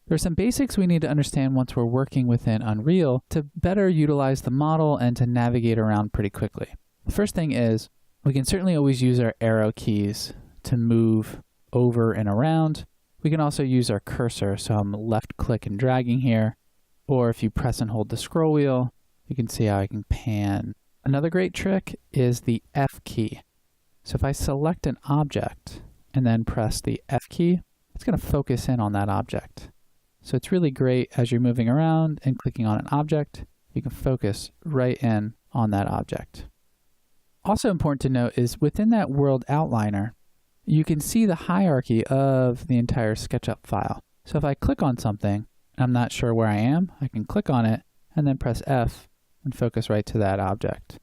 There are some basics we need to understand once we're working within Unreal to better utilize the model and to navigate around pretty quickly. The first thing is we can certainly always use our arrow keys to move over and around. We can also use our cursor, so I'm left click and dragging here, or if you press and hold the scroll wheel, you can see how I can pan. Another great trick is the F key. So if I select an object and then press the F key, it's going to focus in on that object. So it's really great as you're moving around and clicking on an object, you can focus right in on that object. Also important to note is within that world outliner, you can see the hierarchy of the entire SketchUp file. So if I click on something, I'm not sure where I am, I can click on it and then press F and focus right to that object.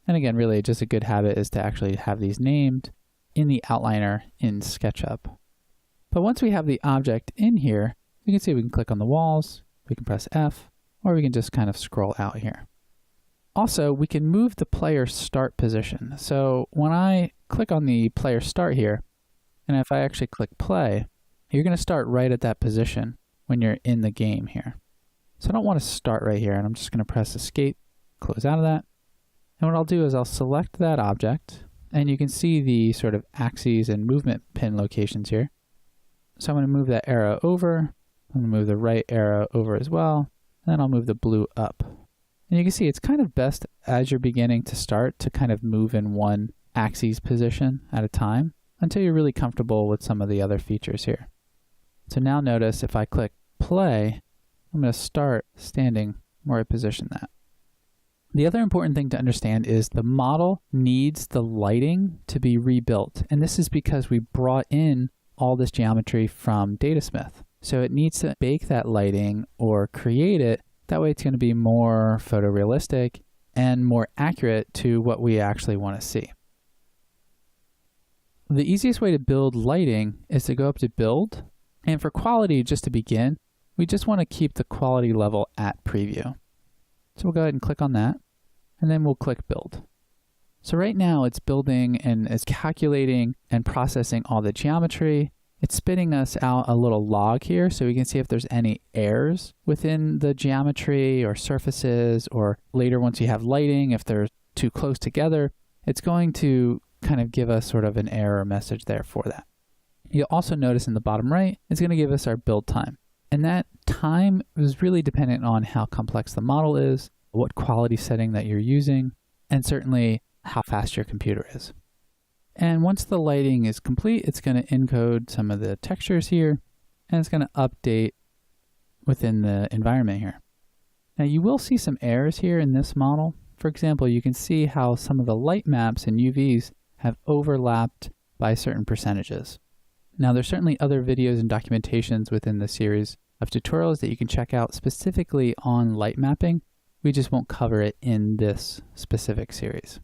And again, really just a good habit is to actually have these named in the outliner in SketchUp. But once we have the object in here, you can see we can click on the walls, we can press F, or we can just kind of scroll out here. Also, we can move the player start position. So when I click on the player start here, and if I actually click play, you're going to start right at that position when you're in the game here. So I don't want to start right here, and I'm just going to press escape, close out of that. And what I'll do is I'll select that object, and you can see the sort of axes and movement pin locations here. So I'm going to move that arrow over, I'm going to move the right arrow over as well, and then I'll move the blue up. And you can see it's kind of best as you're beginning to start to kind of move in one axis position at a time until you're really comfortable with some of the other features here. So now notice if I click play, I'm going to start standing where I position that. The other important thing to understand is the model needs the lighting to be rebuilt. And this is because we brought in all this geometry from Datasmith. So it needs to bake that lighting or create it. That way it's going to be more photorealistic and more accurate to what we actually want to see. The easiest way to build lighting is to go up to build. And for quality, just to begin, we just want to keep the quality level at preview. So we'll go ahead and click on that, and then we'll click build. So right now it's building and it's calculating and processing all the geometry. It's spitting us out a little log here so we can see if there's any errors within the geometry or surfaces, or later once you have lighting, if they're too close together, it's going to kind of give us sort of an error message there for that. You'll also notice in the bottom right, it's going to give us our build time. And that time is really dependent on how complex the model is, what quality setting that you're using, and certainly how fast your computer is. And once the lighting is complete, it's going to encode some of the textures here, and it's going to update within the environment here. Now you will see some errors here in this model. For example, you can see how some of the light maps and UVs have overlapped by certain percentages. Now there's certainly other videos and documentations within the series of tutorials that you can check out specifically on light mapping. We just won't cover it in this specific series.